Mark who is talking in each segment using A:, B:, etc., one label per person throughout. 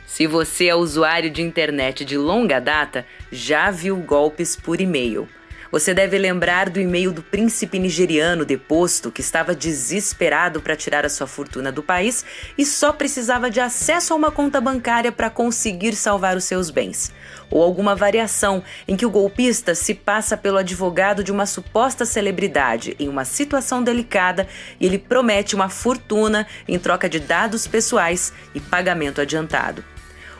A: Se você é usuário de internet de longa data, já viu golpes por e-mail. Você deve lembrar do e-mail do príncipe nigeriano deposto que estava desesperado para tirar a sua fortuna do país e só precisava de acesso a uma conta bancária para conseguir salvar os seus bens. Ou alguma variação em que o golpista se passa pelo advogado de uma suposta celebridade em uma situação delicada e ele promete uma fortuna em troca de dados pessoais e pagamento adiantado.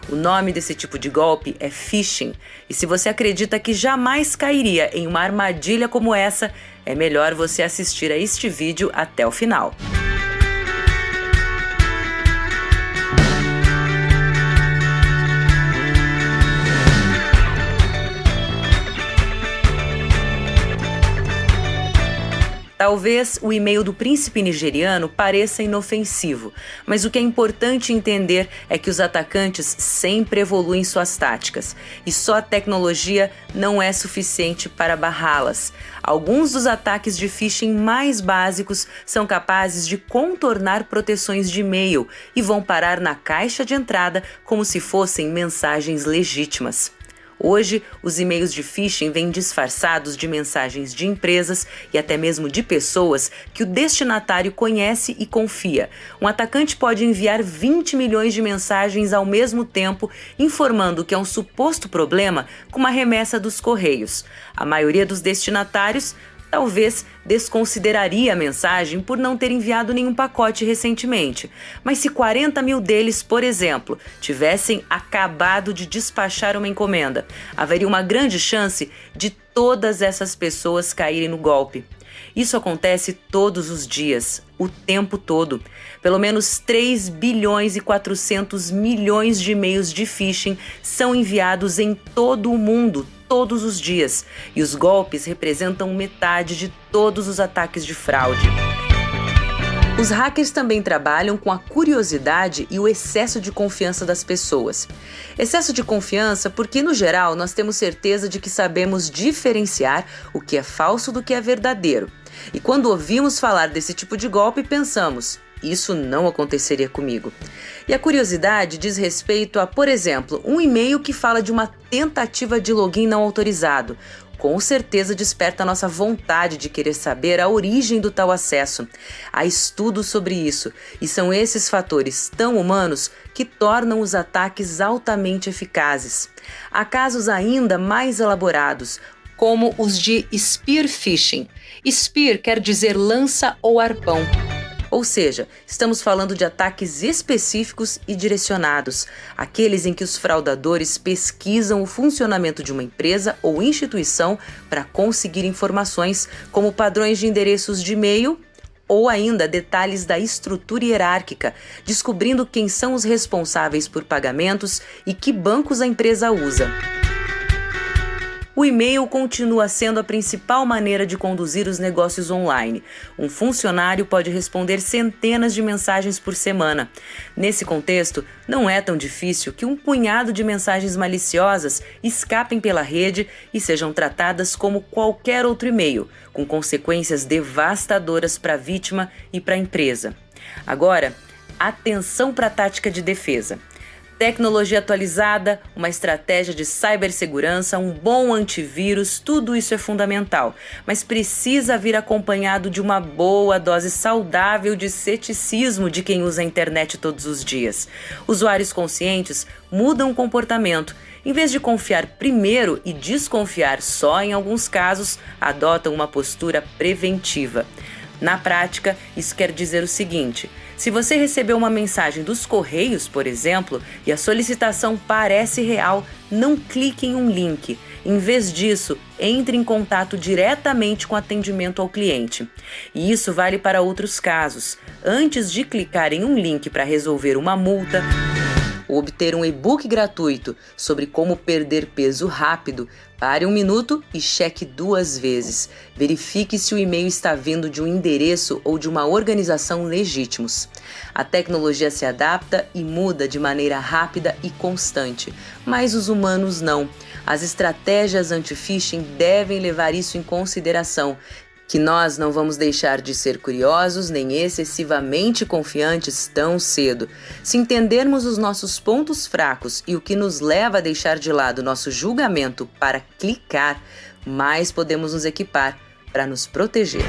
A: O nome desse tipo de golpe é phishing, e se você acredita que jamais cairia em uma armadilha como essa, é melhor você assistir a este vídeo até o final. Talvez o e-mail do príncipe nigeriano pareça inofensivo, mas o que é importante entender é que os atacantes sempre evoluem suas táticas, e só a tecnologia não é suficiente para barrá-las. Alguns dos ataques de phishing mais básicos são capazes de contornar proteções de e-mail e vão parar na caixa de entrada como se fossem mensagens legítimas. Hoje, os e-mails de phishing vêm disfarçados de mensagens de empresas e até mesmo de pessoas que o destinatário conhece e confia. Um atacante pode enviar 20 milhões de mensagens ao mesmo tempo, informando que é um suposto problema com uma remessa dos correios. A maioria dos destinatários talvez desconsideraria a mensagem por não ter enviado nenhum pacote recentemente. Mas se 40 mil deles, por exemplo, tivessem acabado de despachar uma encomenda, haveria uma grande chance de todas essas pessoas caírem no golpe. Isso acontece todos os dias, o tempo todo. Pelo menos 3 bilhões e 400 milhões de e-mails de phishing são enviados em todo o mundo, todos os dias, e os golpes representam metade de todos os ataques de fraude. Os hackers também trabalham com a curiosidade e o excesso de confiança das pessoas. Excesso de confiança porque, no geral, nós temos certeza de que sabemos diferenciar o que é falso do que é verdadeiro. E quando ouvimos falar desse tipo de golpe, pensamos: isso não aconteceria comigo. E a curiosidade diz respeito a, por exemplo, um e-mail que fala de uma tentativa de login não autorizado. Com certeza desperta a nossa vontade de querer saber a origem do tal acesso. Há estudos sobre isso, e são esses fatores tão humanos que tornam os ataques altamente eficazes. Há casos ainda mais elaborados, como os de spear phishing. Spear quer dizer lança ou arpão. Ou seja, estamos falando de ataques específicos e direcionados, aqueles em que os fraudadores pesquisam o funcionamento de uma empresa ou instituição para conseguir informações como padrões de endereços de e-mail ou ainda detalhes da estrutura hierárquica, descobrindo quem são os responsáveis por pagamentos e que bancos a empresa usa. O e-mail continua sendo a principal maneira de conduzir os negócios online. Um funcionário pode responder centenas de mensagens por semana. Nesse contexto, não é tão difícil que um punhado de mensagens maliciosas escapem pela rede e sejam tratadas como qualquer outro e-mail, com consequências devastadoras para a vítima e para a empresa. Agora, atenção para a tática de defesa. Tecnologia atualizada, uma estratégia de cibersegurança, um bom antivírus, tudo isso é fundamental, mas precisa vir acompanhado de uma boa dose saudável de ceticismo de quem usa a internet todos os dias. Usuários conscientes mudam o comportamento. Em vez de confiar primeiro e desconfiar só em alguns casos, adotam uma postura preventiva. Na prática, isso quer dizer o seguinte: se você recebeu uma mensagem dos Correios, por exemplo, e a solicitação parece real, não clique em um link. Em vez disso, entre em contato diretamente com o atendimento ao cliente. E isso vale para outros casos. Antes de clicar em um link para resolver uma multa, ou obter um e-book gratuito sobre como perder peso rápido, pare um minuto e cheque 2 vezes. Verifique se o e-mail está vindo de um endereço ou de uma organização legítimos. A tecnologia se adapta e muda de maneira rápida e constante, mas os humanos não. As estratégias anti-phishing devem levar isso em consideração. que nós não vamos deixar de ser curiosos nem excessivamente confiantes tão cedo. Se entendermos os nossos pontos fracos e o que nos leva a deixar de lado nosso julgamento para clicar, mais podemos nos equipar para nos proteger.